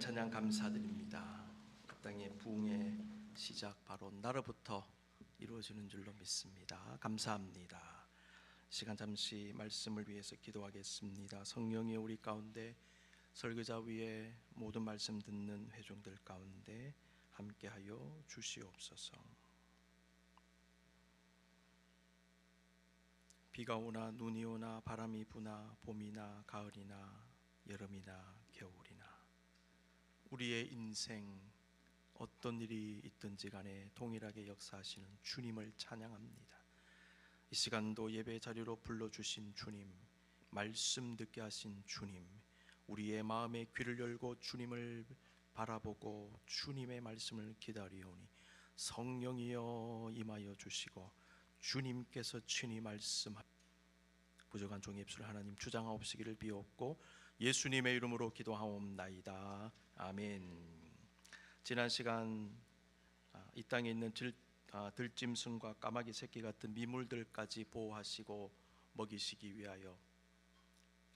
귀한 찬양 감사드립니다. 그 땅의 부흥의 시작 바로 나로부터 이루어지는 줄로 믿습니다. 감사합니다. 시간 잠시 말씀을 위해서 기도하겠습니다. 성령이 우리 가운데 설교자 위에 모든 말씀 듣는 회중들 가운데 함께하여 주시옵소서. 비가 오나 눈이 오나 바람이 부나 봄이나 가을이나 여름이나 겨울이나 우리의 인생 어떤 일이 있든지 간에 동일하게 역사하시는 주님을 찬양합니다. 이 시간도 예배 자리로 불러주신 주님, 말씀 듣게 하신 주님, 우리의 마음의 귀를 열고 주님을 바라보고 주님의 말씀을 기다리오니 성령이여 임하여 주시고 주님께서 친히 말씀하 부족한 종의 입술을 하나님 주장하옵시기를 비옵고 예수님의 이름으로 기도하옵나이다. 아멘. 지난 시간 이 땅에 있는 들짐승과 까마귀 새끼 같은 미물들까지 보호하시고 먹이시기 위하여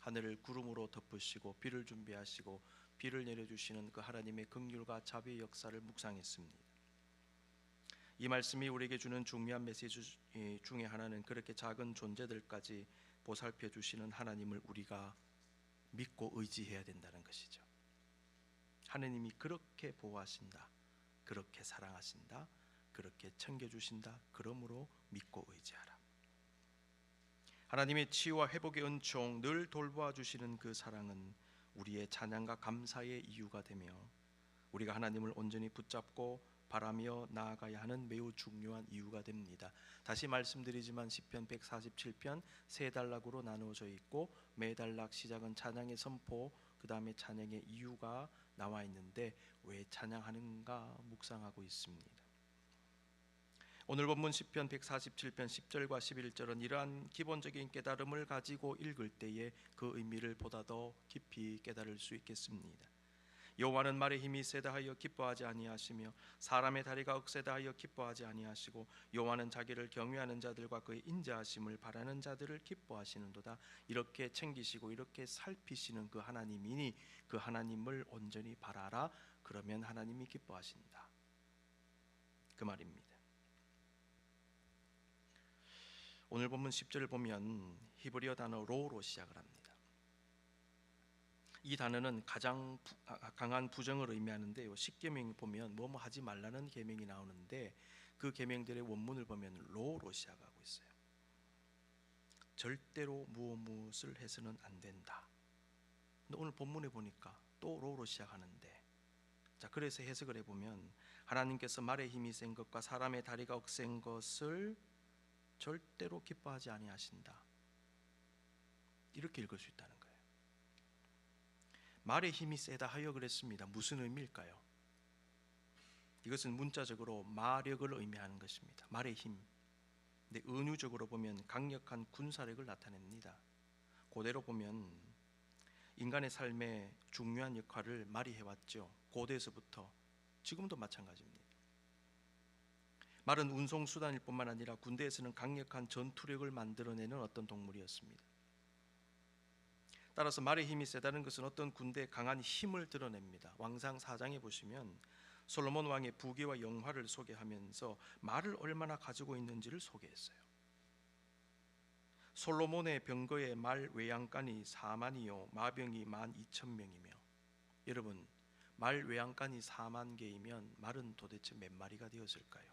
하늘을 구름으로 덮으시고 비를 준비하시고 비를 내려주시는 그 하나님의 긍휼과 자비의 역사를 묵상했습니다. 이 말씀이 우리에게 주는 중요한 메시지 중에 하나는 그렇게 작은 존재들까지 보살펴 주시는 하나님을 우리가 믿고 의지해야 된다는 것이죠. 하나님이 그렇게 보호하신다, 그렇게 사랑하신다, 그렇게 챙겨주신다. 그러므로 믿고 의지하라. 하나님의 치유와 회복의 은총, 늘 돌보아 주시는 그 사랑은 우리의 찬양과 감사의 이유가 되며 우리가 하나님을 온전히 붙잡고 바라며 나아가야 하는 매우 중요한 이유가 됩니다. 다시 말씀드리지만 시편 147편 세 단락으로 나누어져 있고 매 단락 시작은 찬양의 선포, 그 다음에 찬양의 이유가 나와 있는데 왜 찬양하는가 묵상하고 있습니다. 오늘 본문 시편 147편 10절과 11절은 이러한 기본적인 깨달음을 가지고 읽을 때에 그 의미를 보다 더 깊이 깨달을 수 있겠습니다. 여호와는 말의 힘이 세다 하여 기뻐하지 아니하시며 사람의 다리가 억세다 하여 기뻐하지 아니하시고 여호와는 자기를 경외하는 자들과 그의 인자하심을 바라는 자들을 기뻐하시는도다. 이렇게 챙기시고 이렇게 살피시는 그 하나님이니 그 하나님을 온전히 바라라. 그러면 하나님이 기뻐하신다, 그 말입니다. 오늘 본문 10절을 보면 히브리어 단어 로로 시작을 합니다. 이 단어는 가장 강한 부정을 의미하는데요. 10계명 보면 뭐뭐 하지 말라는 계명이 나오는데 그 계명들의 원문을 보면 로로 시작하고 있어요. 절대로 무엇을 해서는 안 된다. 근데 오늘 본문에 보니까 또 로로 시작하는데, 자, 그래서 해석을 해보면 하나님께서 말의 힘이 센 것과 사람의 다리가 억센 것을 절대로 기뻐하지 아니하신다, 이렇게 읽을 수 있다는 거예요. 말의 힘이 세다 하여 그랬습니다. 무슨 의미일까요? 이것은 문자적으로 마력을 의미하는 것입니다. 말의 힘. 근데 은유적으로 보면 강력한 군사력을 나타냅니다. 고대로 보면 인간의 삶에 중요한 역할을 말이 해왔죠. 고대에서부터 지금도 마찬가지입니다. 말은 운송수단일 뿐만 아니라 군대에서는 강력한 전투력을 만들어내는 어떤 동물이었습니다. 따라서 말의 힘이 세다는 것은 어떤 군대의 강한 힘을 드러냅니다. 왕상 4장에 보시면 솔로몬 왕의 부귀와 영화를 소개하면서 말을 얼마나 가지고 있는지를 소개했어요. 솔로몬의 병거의 말 외양간이 4만이요 마병이 12,000명이며, 여러분, 말 외양간이 4만 개이면 말은 도대체 몇 마리가 되었을까요?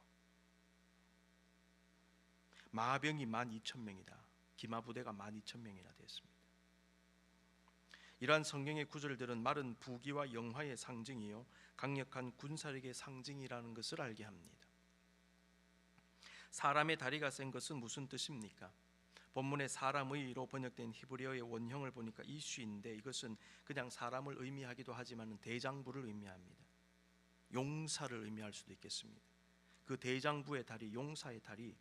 마병이 12,000명이다. 기마부대가 12,000명이나 되었습니다. 이러한 성경의 구절들은 말은 부귀와 영화의 상징이요 강력한 군사력의 상징이라는 것을 알게 합니다. 사람의 다리가 센 것은 무슨 뜻입니까? 본문의 사람의로 번역된 히브리어의 원형을 보니까 이슈인데 이것은 그냥 사람을 의미하기도 하지만 대장부를 의미합니다. 용사를 의미할 수도 있겠습니다. 그 대장부의 다리, 용사의 다리,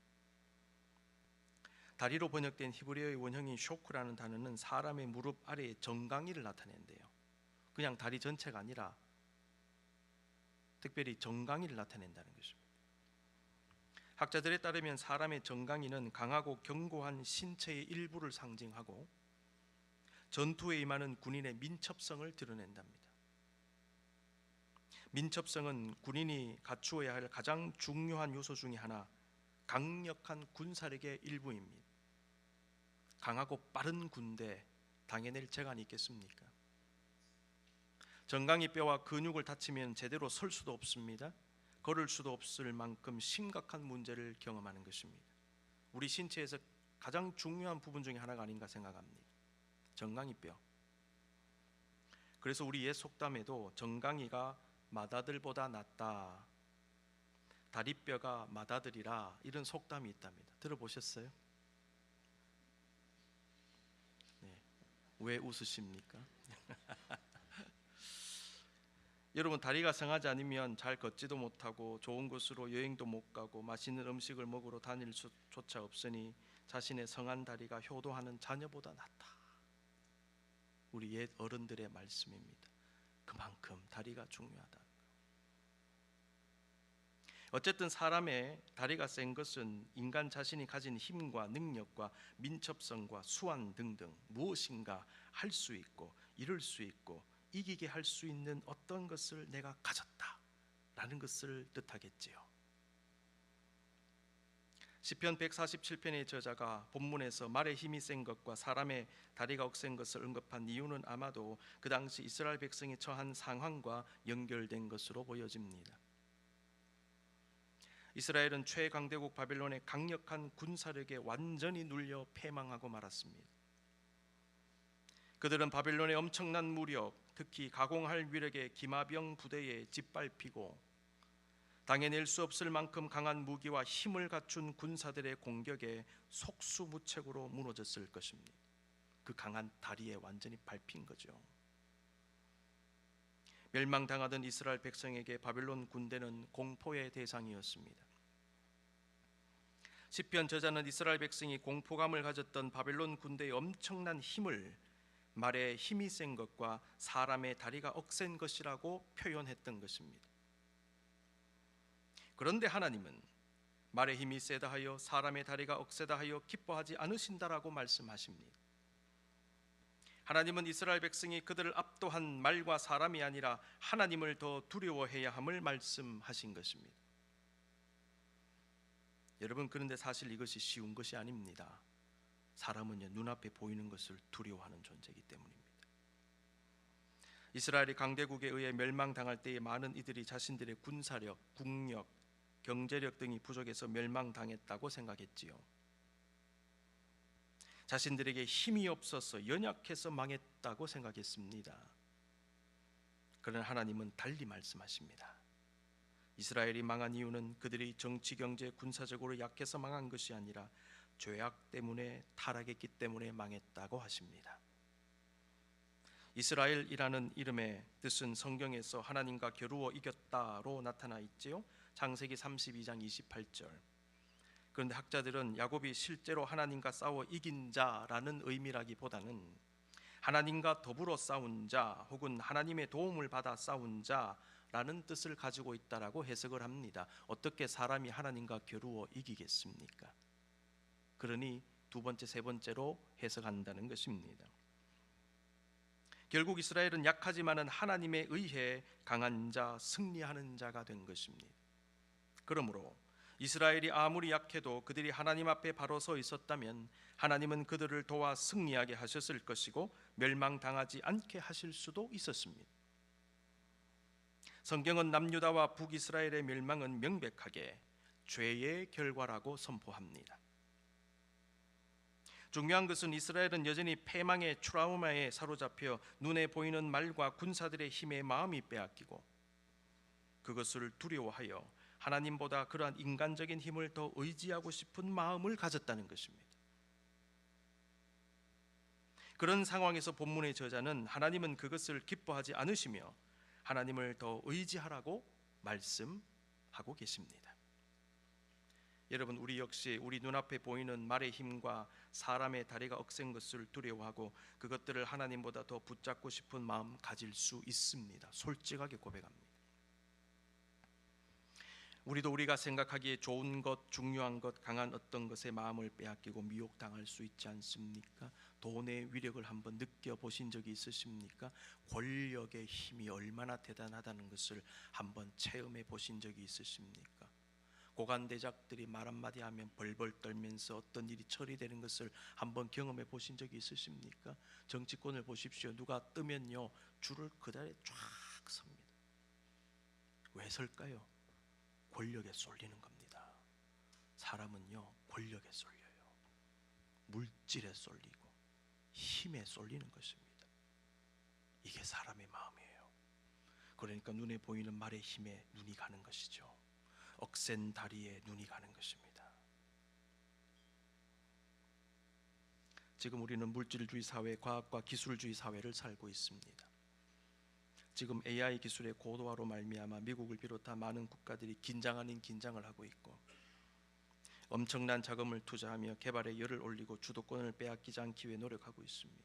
다리로 번역된 히브리어의 원형인 쇼크라는 단어는 사람의 무릎 아래의 정강이를 나타낸대요. 그냥 다리 전체가 아니라 특별히 정강이를 나타낸다는 것입니다. 학자들에 따르면 사람의 정강이는 강하고 견고한 신체의 일부를 상징하고 전투에 임하는 군인의 민첩성을 드러낸답니다. 민첩성은 군인이 갖추어야 할 가장 중요한 요소 중에 하나, 강력한 군사력의 일부입니다. 강하고 빠른 군대 당해낼 재간이 있겠습니까? 정강이 뼈와 근육을 다치면 제대로 설 수도 없습니다. 걸을 수도 없을 만큼 심각한 문제를 경험하는 것입니다. 우리 신체에서 가장 중요한 부분 중에 하나가 아닌가 생각합니다. 정강이 뼈. 그래서 우리 옛 속담에도 정강이가 맏아들보다 낫다, 다리뼈가 맏아들이라, 이런 속담이 있답니다. 들어보셨어요? 네. 왜 웃으십니까? 여러분, 다리가 성하지 않으면 잘 걷지도 못하고 좋은 곳으로 여행도 못 가고 맛있는 음식을 먹으러 다닐 수조차 없으니 자신의 성한 다리가 효도하는 자녀보다 낫다. 우리 옛 어른들의 말씀입니다. 그만큼 다리가 중요하다. 어쨌든 사람의 다리가 센 것은 인간 자신이 가진 힘과 능력과 민첩성과 수완 등등 무엇인가 할 수 있고 이룰 수 있고 이기게 할 수 있는 어떤 것을 내가 가졌다라는 것을 뜻하겠지요. 시편 147편의 저자가 본문에서 말의 힘이 센 것과 사람의 다리가 억센 것을 언급한 이유는 아마도 그 당시 이스라엘 백성이 처한 상황과 연결된 것으로 보여집니다. 이스라엘은 최강대국 바벨론의 강력한 군사력에 완전히 눌려 패망하고 말았습니다. 그들은 바벨론의 엄청난 무력, 특히 가공할 위력의 기마병 부대에 짓밟히고 당해낼 수 없을 만큼 강한 무기와 힘을 갖춘 군사들의 공격에 속수무책으로 무너졌을 것입니다. 그 강한 다리에 완전히 밟힌 거죠. 멸망당하던 이스라엘 백성에게 바벨론 군대는 공포의 대상이었습니다. 시편 저자는 이스라엘 백성이 공포감을 가졌던 바벨론 군대의 엄청난 힘을 말의 힘이 센 것과 사람의 다리가 억센 것이라고 표현했던 것입니다. 그런데 하나님은 말의 힘이 세다 하여 사람의 다리가 억세다 하여 기뻐하지 않으신다라고 말씀하십니다. 하나님은 이스라엘 백성이 그들을 압도한 말과 사람이 아니라 하나님을 더 두려워해야 함을 말씀하신 것입니다. 여러분, 그런데 사실 이것이 쉬운 것이 아닙니다. 사람은 눈앞에 보이는 것을 두려워하는 존재이기 때문입니다. 이스라엘이 강대국에 의해 멸망당할 때에 많은 이들이 자신들의 군사력, 국력, 경제력 등이 부족해서 멸망당했다고 생각했지요. 자신들에게 힘이 없어서 연약해서 망했다고 생각했습니다. 그러나 하나님은 달리 말씀하십니다. 이스라엘이 망한 이유는 그들이 정치, 경제, 군사적으로 약해서 망한 것이 아니라 죄악 때문에 타락했기 때문에 망했다고 하십니다. 이스라엘이라는 이름의 뜻은 성경에서 하나님과 겨루어 이겼다로 나타나 있지요. 창세기 32장 28절. 그런데 학자들은 야곱이 실제로 하나님과 싸워 이긴 자라는 의미라기보다는 하나님과 더불어 싸운 자 혹은 하나님의 도움을 받아 싸운 자라는 뜻을 가지고 있다라고 해석을 합니다. 어떻게 사람이 하나님과 겨루어 이기겠습니까? 그러니 두 번째, 세 번째로 해석한다는 것입니다. 결국 이스라엘은 약하지만은 하나님에 의해 강한 자, 승리하는 자가 된 것입니다. 그러므로 이스라엘이 아무리 약해도 그들이 하나님 앞에 바로 서 있었다면 하나님은 그들을 도와 승리하게 하셨을 것이고 멸망당하지 않게 하실 수도 있었습니다. 성경은 남유다와 북이스라엘의 멸망은 명백하게 죄의 결과라고 선포합니다. 중요한 것은 이스라엘은 여전히 패망의 트라우마에 사로잡혀 눈에 보이는 말과 군사들의 힘에 마음이 빼앗기고 그것을 두려워하여 하나님보다 그러한 인간적인 힘을 더 의지하고 싶은 마음을 가졌다는 것입니다. 그런 상황에서 본문의 저자는 하나님은 그것을 기뻐하지 않으시며 하나님을 더 의지하라고 말씀하고 계십니다. 여러분, 우리 역시 우리 눈앞에 보이는 말의 힘과 사람의 다리가 억센 것을 두려워하고 그것들을 하나님보다 더 붙잡고 싶은 마음 가질 수 있습니다. 솔직하게 고백합니다. 우리도 우리가 생각하기에 좋은 것, 중요한 것, 강한 어떤 것에 마음을 빼앗기고 미혹당할 수 있지 않습니까? 돈의 위력을 한번 느껴보신 적이 있으십니까? 권력의 힘이 얼마나 대단하다는 것을 한번 체험해 보신 적이 있으십니까? 고관대작들이 말 한마디 하면 벌벌 떨면서 어떤 일이 처리되는 것을 한번 경험해 보신 적이 있으십니까? 정치권을 보십시오. 누가 뜨면요 줄을 그 자리에 쫙 섭니다. 왜 설까요? 권력에 쏠리는 겁니다. 사람은요 권력에 쏠려요. 물질에 쏠리고 힘에 쏠리는 것입니다. 이게 사람의 마음이에요. 그러니까 눈에 보이는 말의 힘에 눈이 가는 것이죠. 억센 다리에 눈이 가는 것입니다. 지금 우리는 물질주의 사회, 과학과 기술주의 사회를 살고 있습니다. 지금 AI 기술의 고도화로 말미암아 미국을 비롯한 많은 국가들이 긴장 아닌 긴장을 하고 있고 엄청난 자금을 투자하며 개발에 열을 올리고 주도권을 빼앗기지 않기 위해 노력하고 있습니다.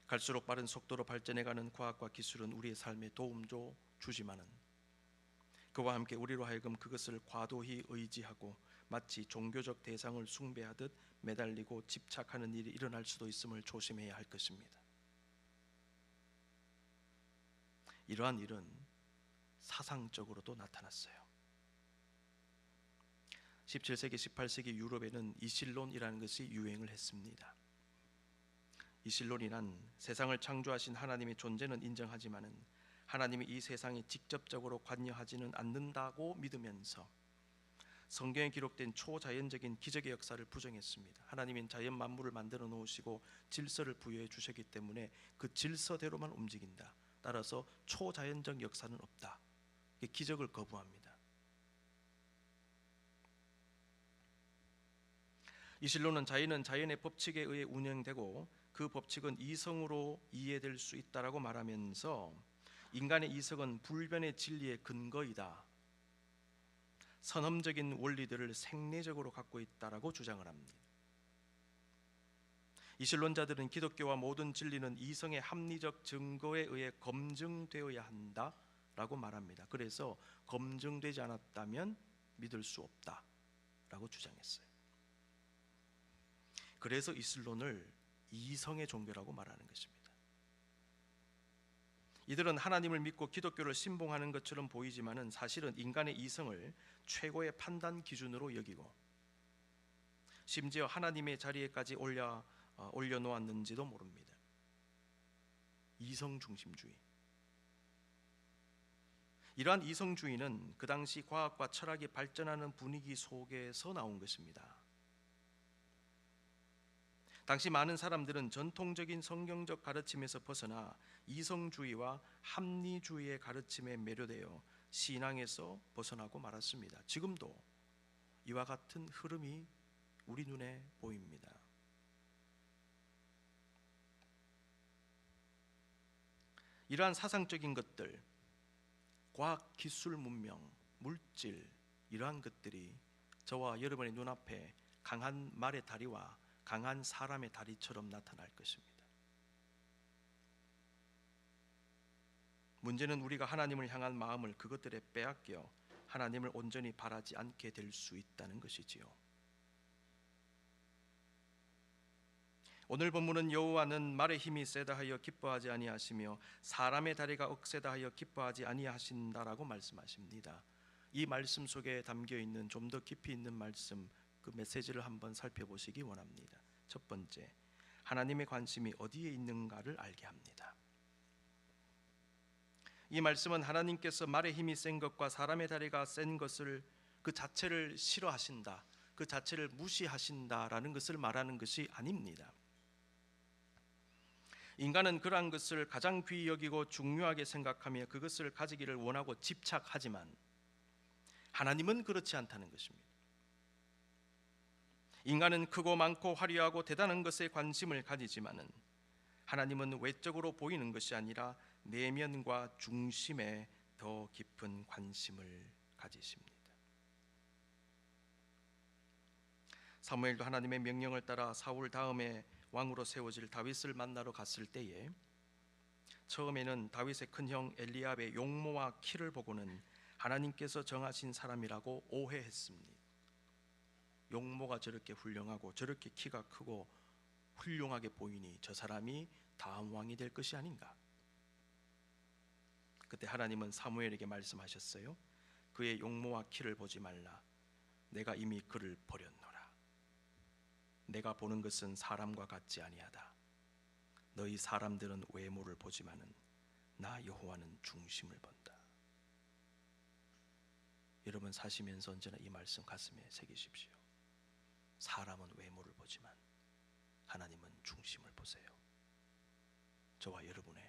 갈수록 빠른 속도로 발전해가는 과학과 기술은 우리의 삶에 도움도 주지만은 그와 함께 우리로 하여금 그것을 과도히 의지하고 마치 종교적 대상을 숭배하듯 매달리고 집착하는 일이 일어날 수도 있음을 조심해야 할 것입니다. 이러한 일은 사상적으로도 나타났어요. 17세기, 18세기 유럽에는 이실론이라는 것이 유행을 했습니다. 이실론이란 세상을 창조하신 하나님의 존재는 인정하지만은 하나님이 이 세상에 직접적으로 관여하지는 않는다고 믿으면서 성경에 기록된 초자연적인 기적의 역사를 부정했습니다. 하나님은 자연 만물을 만들어 놓으시고 질서를 부여해 주셨기 때문에 그 질서대로만 움직인다. 따라서 초자연적 역사는 없다. 기적을 거부합니다. 이실론은 자연은 자연의 법칙에 의해 운영되고 그 법칙은 이성으로 이해될 수 있다라고 말하면서 인간의 이성은 불변의 진리의 근거이다. 선험적인 원리들을 생리적으로 갖고 있다라고 주장을 합니다. 이실론자들은 기독교와 모든 진리는 이성의 합리적 증거에 의해 검증되어야 한다라고 말합니다. 그래서 검증되지 않았다면 믿을 수 없다라고 주장했어요. 그래서 이슬론을 이성의 종교라고 말하는 것입니다. 이들은 하나님을 믿고 기독교를 신봉하는 것처럼 보이지만은 사실은 인간의 이성을 최고의 판단 기준으로 여기고 심지어 하나님의 자리에까지 올려놓았는지도 모릅니다. 이성 중심주의. 이러한 이성주의는 그 당시 과학과 철학이 발전하는 분위기 속에서 나온 것입니다. 당시 많은 사람들은 전통적인 성경적 가르침에서 벗어나 이성주의와 합리주의의 가르침에 매료되어 신앙에서 벗어나고 말았습니다. 지금도 이와 같은 흐름이 우리 눈에 보입니다. 이러한 사상적인 것들, 과학, 기술, 문명, 물질, 이러한 것들이 저와 여러분의 눈앞에 강한 말의 다리와 강한 사람의 다리처럼 나타날 것입니다. 문제는 우리가 하나님을 향한 마음을 그것들에 빼앗겨 하나님을 온전히 바라지 않게 될 수 있다는 것이지요. 오늘 본문은 여호와는 말의 힘이 세다 하여 기뻐하지 아니하시며 사람의 다리가 억세다 하여 기뻐하지 아니하신다라고 말씀하십니다. 이 말씀 속에 담겨 있는 좀 더 깊이 있는 말씀, 그 메시지를 한번 살펴보시기 원합니다. 첫 번째, 하나님의 관심이 어디에 있는가를 알게 합니다. 이 말씀은 하나님께서 말의 힘이 센 것과 사람의 다리가 센 것을 그 자체를 싫어하신다, 그 자체를 무시하신다라는 것을 말하는 것이 아닙니다. 인간은 그러한 것을 가장 귀히 여기고 중요하게 생각하며 그것을 가지기를 원하고 집착하지만 하나님은 그렇지 않다는 것입니다. 인간은 크고 많고 화려하고 대단한 것에 관심을 가지지만은 하나님은 외적으로 보이는 것이 아니라 내면과 중심에 더 깊은 관심을 가지십니다. 사무엘도 하나님의 명령을 따라 사울 다음에 왕으로 세워질 다윗을 만나러 갔을 때에 처음에는 다윗의 큰형 엘리압의 용모와 키를 보고는 하나님께서 정하신 사람이라고 오해했습니다. 용모가 저렇게 훌륭하고 저렇게 키가 크고 훌륭하게 보이니 저 사람이 다음 왕이 될 것이 아닌가. 그때 하나님은 사무엘에게 말씀하셨어요. 그의 용모와 키를 보지 말라. 내가 이미 그를 버렸노라. 내가 보는 것은 사람과 같지 아니하다. 너희 사람들은 외모를 보지만은 나 여호와는 중심을 본다. 여러분 사시면서 언제나 이 말씀 가슴에 새기십시오. 사람은 외모를 보지만 하나님은 중심을 보세요. 저와 여러분의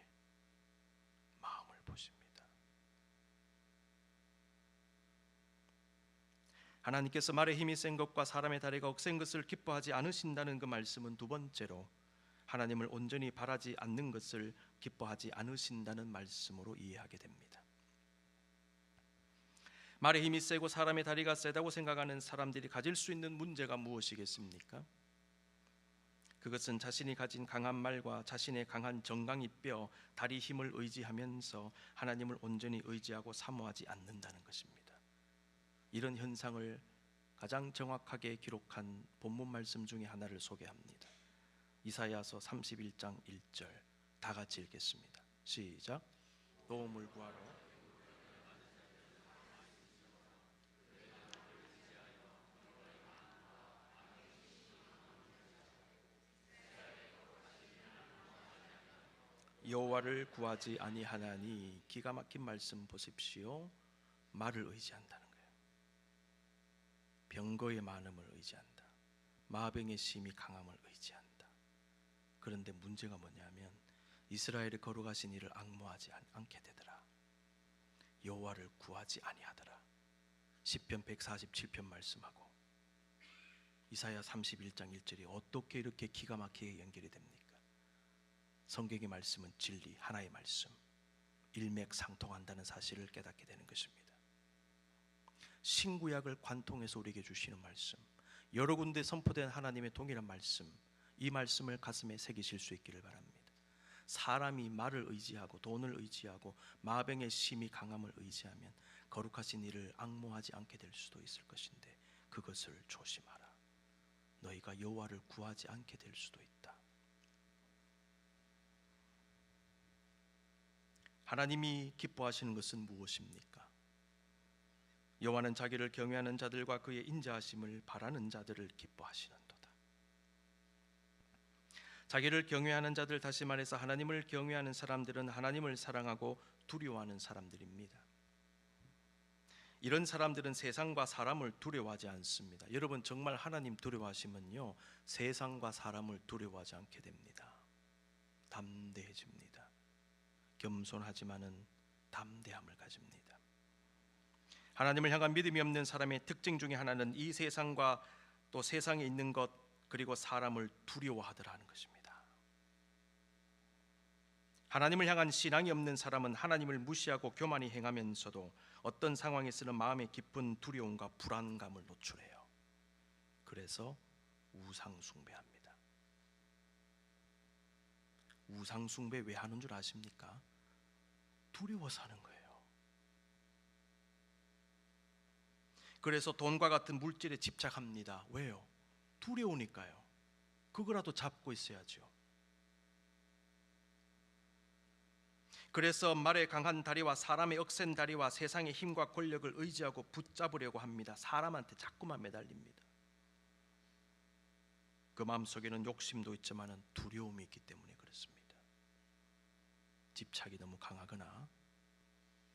마음을 보십니다. 하나님께서 말의 힘이 센 것과 사람의 다리가 억센 것을 기뻐하지 않으신다는 그 말씀은 두 번째로 하나님을 온전히 바라지 않는 것을 기뻐하지 않으신다는 말씀으로 이해하게 됩니다. 말의 힘이 세고 사람의 다리가 세다고 생각하는 사람들이 가질 수 있는 문제가 무엇이겠습니까? 그것은 자신이 가진 강한 말과 자신의 강한 정강이 뼈, 다리 힘을 의지하면서 하나님을 온전히 의지하고 사모하지 않는다는 것입니다. 이런 현상을 가장 정확하게 기록한 본문 말씀 중에 하나를 소개합니다. 이사야서 31장 1절 다 같이 읽겠습니다. 시작. 도움을 구하러 여호와를 구하지 아니하나니. 기가 막힌 말씀 보십시오. 말을 의지한다는 거예요. 병거의 많음을 의지한다. 마병의 심히 강함을 의지한다. 그런데 문제가 뭐냐면 이스라엘이 거룩하신 이를 앙모하지 않게 되더라. 여호와를 구하지 아니하더라. 시편 147편 말씀하고 이사야 31장 1절이 어떻게 이렇게 기가 막히게 연결이 됩니까? 성경의 말씀은 진리, 하나의 말씀, 일맥상통한다는 사실을 깨닫게 되는 것입니다. 신구약을 관통해서 우리에게 주시는 말씀, 여러 군데 선포된 하나님의 동일한 말씀, 이 말씀을 가슴에 새기실 수 있기를 바랍니다. 사람이 말을 의지하고 돈을 의지하고 마병의 심히 강함을 의지하면 거룩하신 이를 앙모하지 않게 될 수도 있을 것인데 그것을 조심하라. 너희가 여호와를 구하지 않게 될 수도 있다. 하나님이 기뻐하시는 것은 무엇입니까? 여호와는 자기를 경외하는 자들과 그의 인자하심을 바라는 자들을 기뻐하시는도다. 자기를 경외하는 자들, 다시 말해서 하나님을 경외하는 사람들은 하나님을 사랑하고 두려워하는 사람들입니다. 이런 사람들은 세상과 사람을 두려워하지 않습니다. 여러분 정말 하나님 두려워하시면요 세상과 사람을 두려워하지 않게 됩니다. 담대해집니다. 겸손하지만은 담대함을 가집니다. 하나님을 향한 믿음이 없는 사람의 특징 중에 하나는 이 세상과 또 세상에 있는 것 그리고 사람을 두려워하더라는 것입니다. 하나님을 향한 신앙이 없는 사람은 하나님을 무시하고 교만히 행하면서도 어떤 상황에서는 마음의 깊은 두려움과 불안감을 노출해요. 그래서 우상 숭배합니다. 우상 숭배 왜 하는 줄 아십니까? 두려워서 하는 거예요. 그래서 돈과 같은 물질에 집착합니다. 왜요? 두려우니까요. 그거라도 잡고 있어야죠. 그래서 말의 강한 다리와 사람의 억센 다리와 세상의 힘과 권력을 의지하고 붙잡으려고 합니다. 사람한테 자꾸만 매달립니다. 그 마음속에는 욕심도 있지만 두려움이 있기 때문에 그렇습니다. 집착이 너무 강하거나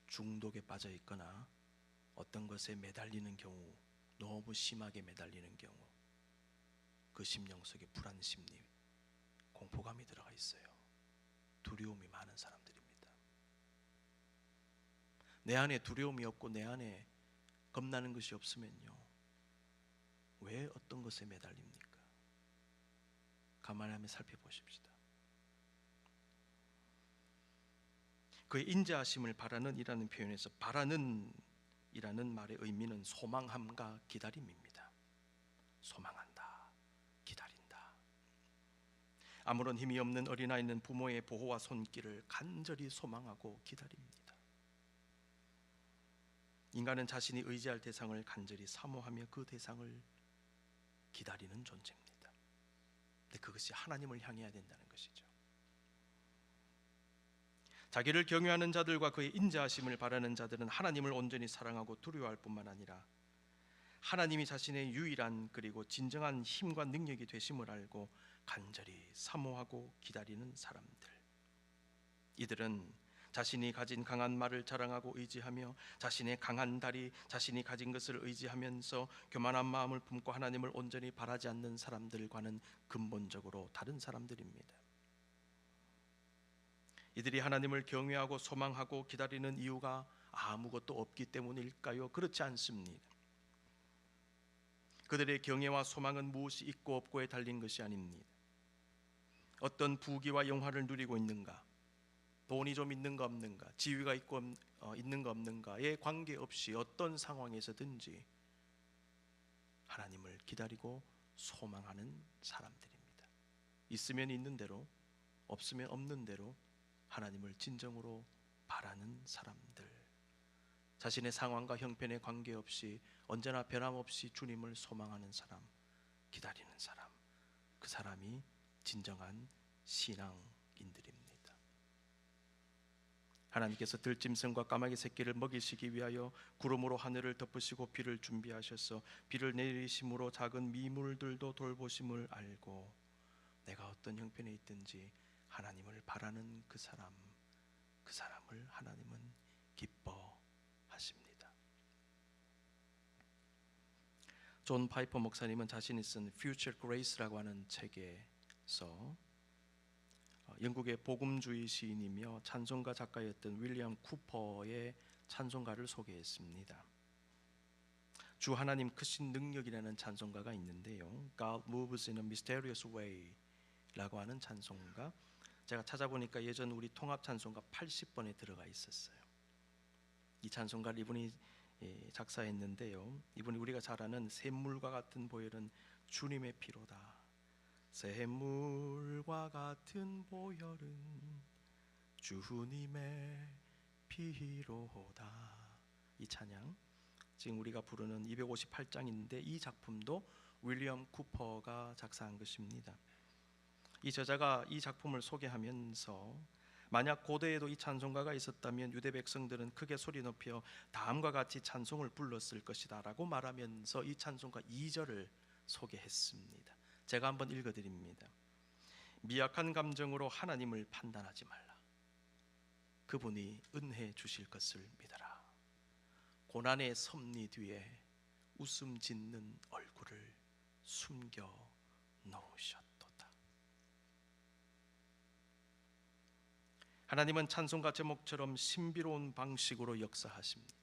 중독에 빠져 있거나 어떤 것에 매달리는 경우, 너무 심하게 매달리는 경우 그 심령 속에 불안 심리, 공포감이 들어가 있어요. 두려움이 많은 사람들입니다. 내 안에 두려움이 없고 내 안에 겁나는 것이 없으면요 왜 어떤 것에 매달립니까? 가만히 한번 살펴보십시다. 그의 인자하심을 바라는 이라는 표현에서 바라는 이라는 말의 의미는 소망함과 기다림입니다. 소망한다, 기다린다. 아무런 힘이 없는 어린아이는 부모의 보호와 손길을 간절히 소망하고 기다립니다. 인간은 자신이 의지할 대상을 간절히 사모하며 그 대상을 기다리는 존재입니다. 근데 그것이 하나님을 향해야 된다는 것이죠. 자기를 경외하는 자들과 그의 인자하심을 바라는 자들은 하나님을 온전히 사랑하고 두려워할 뿐만 아니라 하나님이 자신의 유일한 그리고 진정한 힘과 능력이 되심을 알고 간절히 사모하고 기다리는 사람들. 이들은 자신이 가진 강한 말을 자랑하고 의지하며 자신의 강한 다리, 자신이 가진 것을 의지하면서 교만한 마음을 품고 하나님을 온전히 바라지 않는 사람들과는 근본적으로 다른 사람들입니다. 이들이 하나님을 경외하고 소망하고 기다리는 이유가 아무것도 없기 때문일까요? 그렇지 않습니다. 그들의 경외와 소망은 무엇이 있고 없고에 달린 것이 아닙니다. 어떤 부귀와 영화를 누리고 있는가, 돈이 좀 있는가 없는가, 지위가 있고 있는가 없는가에 관계없이 어떤 상황에서든지 하나님을 기다리고 소망하는 사람들입니다. 있으면 있는 대로, 없으면 없는 대로 하나님을 진정으로 바라는 사람들, 자신의 상황과 형편에 관계없이 언제나 변함없이 주님을 소망하는 사람, 기다리는 사람, 그 사람이 진정한 신앙인들입니다. 하나님께서 들짐승과 까마귀 새끼를 먹이시기 위하여 구름으로 하늘을 덮으시고 비를 준비하셔서 비를 내리심으로 작은 미물들도 돌보심을 알고 내가 어떤 형편에 있든지 하나님을 바라는 그 사람을 하나님은 기뻐하십니다. 존 파이퍼 목사님은 자신이 쓴 Future Grace라고 하는 책에서 영국의 복음주의 시인이며 찬송가 작가였던 윌리엄 쿠퍼의 찬송가를 소개했습니다. 주 하나님 크신 능력이라는 찬송가가 있는데요, God moves in a mysterious way 라고 하는 찬송가, 제가 찾아보니까 예전 우리 통합 찬송가 80번에 들어가 있었어요. 이 찬송가를 이분이 작사했는데요, 이분이 우리가 잘 아는 샘물과 같은 보혈은 주님의 피로다, 샘물과 같은 보혈은 주님의 피로다. 이 찬양 지금 우리가 부르는 258장인데 이 작품도 윌리엄 쿠퍼가 작사한 것입니다. 이 저자가 이 작품을 소개하면서 만약 고대에도 이 찬송가가 있었다면 유대 백성들은 크게 소리 높여 다음과 같이 찬송을 불렀을 것이다 라고 말하면서 이 찬송가 2절을 소개했습니다. 제가 한번 읽어드립니다. 미약한 감정으로 하나님을 판단하지 말라. 그분이 은혜 주실 것을 믿어라. 고난의 섭리 뒤에 웃음 짓는 얼굴을 숨겨 놓으셨도다. 하나님은 찬송가 제목처럼 신비로운 방식으로 역사하십니다.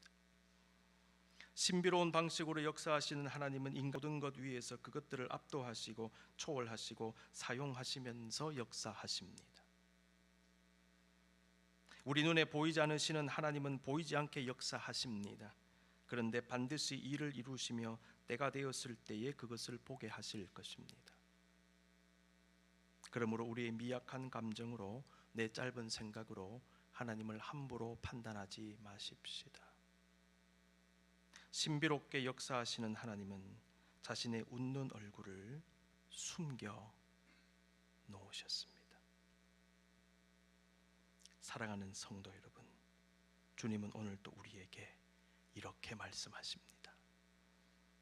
신비로운 방식으로 역사하시는 하나님은 인간 모든 것 위에서 그것들을 압도하시고 초월하시고 사용하시면서 역사하십니다. 우리 눈에 보이지 않으시는 하나님은 보이지 않게 역사하십니다. 그런데 반드시 일을 이루시며 때가 되었을 때에 그것을 보게 하실 것입니다. 그러므로 우리의 미약한 감정으로 내 짧은 생각으로 하나님을 함부로 판단하지 마십시다. 신비롭게 역사하시는 하나님은 자신의 웃는 얼굴을 숨겨 놓으셨습니다. 사랑하는 성도 여러분, 주님은 오늘 또 우리에게 이렇게 말씀하십니다.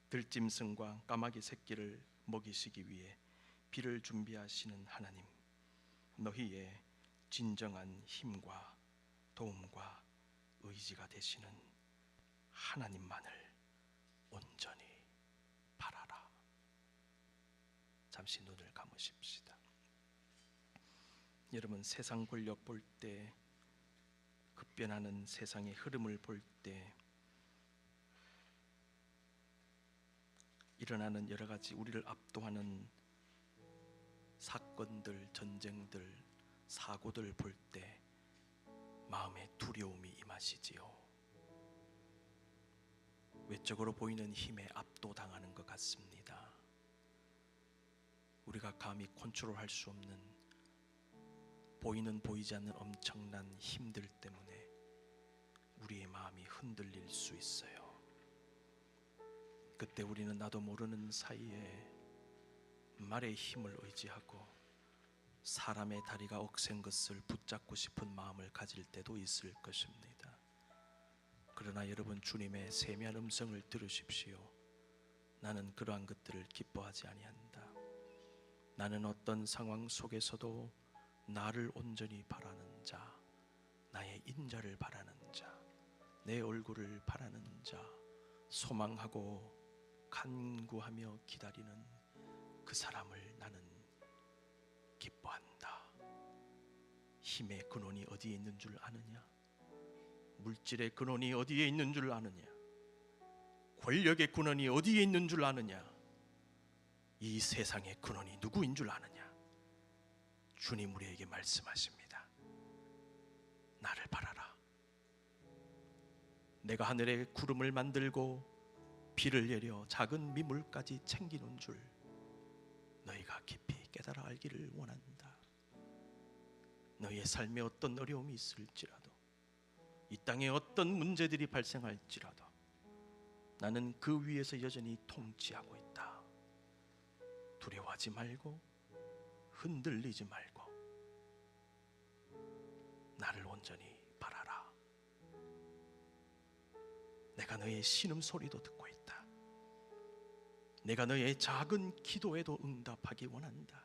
들짐승과 까마귀 새끼를 먹이시기 위해 비를 준비하시는 하나님, 너희의 진정한 힘과 도움과 의지가 되시는 하나님만을 온전히 바라라. 잠시 눈을 감으십시다. 여러분, 세상 권력 볼 때, 급변하는 세상의 흐름을 볼 때 일어나는 여러 가지 우리를 압도하는 사건들, 전쟁들, 사고들 볼 때 마음에 두려움이 임하시지요. 외적으로 보이는 힘에 압도당하는 것 같습니다. 우리가 감히 컨트롤할 수 없는 보이는 보이지 않는 엄청난 힘들 때문에 우리의 마음이 흔들릴 수 있어요. 그때 우리는 나도 모르는 사이에 말의 힘을 의지하고 사람의 다리가 억센 것을 붙잡고 싶은 마음을 가질 때도 있을 것입니다. 그러나 여러분, 주님의 세미한 음성을 들으십시오. 나는 그러한 것들을 기뻐하지 아니한다. 나는 어떤 상황 속에서도 나를 온전히 바라는 자, 나의 인자를 바라는 자, 내 얼굴을 바라는 자, 소망하고 간구하며 기다리는 그 사람을 나는 기뻐한다. 힘의 근원이 어디에 있는 줄 아느냐? 물질의 근원이 어디에 있는 줄 아느냐? 권력의 근원이 어디에 있는 줄 아느냐? 이 세상의 근원이 누구인 줄 아느냐? 주님 우리에게 말씀하십니다. 나를 바라라. 내가 하늘에 구름을 만들고 비를 내려 작은 미물까지 챙기는 줄 너희가 깊이 깨달아 알기를 원한다. 너희의 삶에 어떤 어려움이 있을지라도, 이 땅에 어떤 문제들이 발생할지라도 나는 그 위에서 여전히 통치하고 있다. 두려워하지 말고 흔들리지 말고 나를 온전히 바라라. 내가 너의 신음소리도 듣고 있다. 내가 너의 작은 기도에도 응답하기 원한다.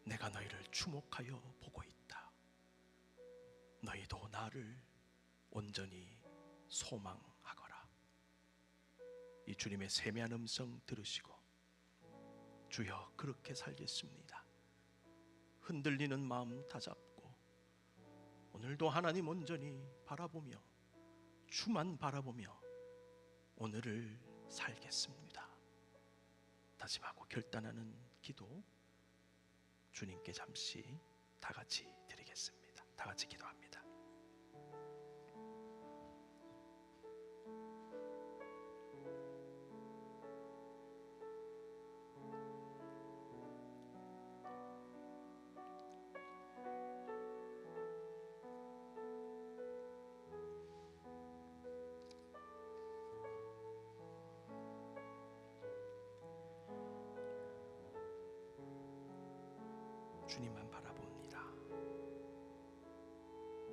내가 너희를 주목하여 보고 있다. 너희도 나를 온전히 소망하거라. 이 주님의 세미한 음성 들으시고, 주여 그렇게 살겠습니다. 흔들리는 마음 다잡고 오늘도 하나님 온전히 바라보며 주만 바라보며 오늘을 살겠습니다. 다짐하고 결단하는 기도 주님께 잠시 다 같이 드리겠습니다. 다 같이 기도합니다. 주님만 바라봅니다.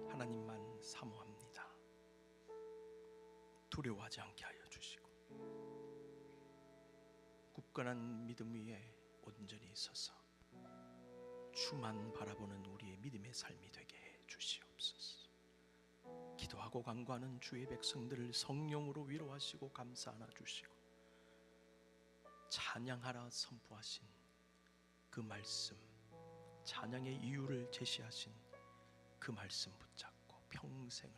하나님만 사모합니다. 두려워하지 않게 하여 주시고 굳건한 믿음 위에 온전히 서서 주만 바라보는 우리의 믿음의 삶이 되게 해 주시옵소서. 기도하고 간구하는 주의 백성들을 성령으로 위로하시고 감싸 안아 주시고 찬양하라 선포하신 그 말씀, 찬양의 이유를 제시하신 그 말씀 붙잡고 평생을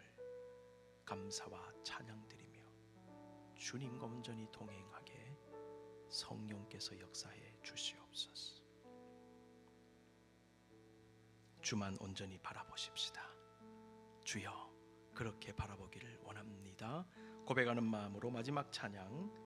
감사와 찬양드리며 주님과 온전히 동행하게 성령께서 역사해 주시옵소서. 주만 온전히 바라보십시다. 주여 그렇게 바라보기를 원합니다. 고백하는 마음으로 마지막 찬양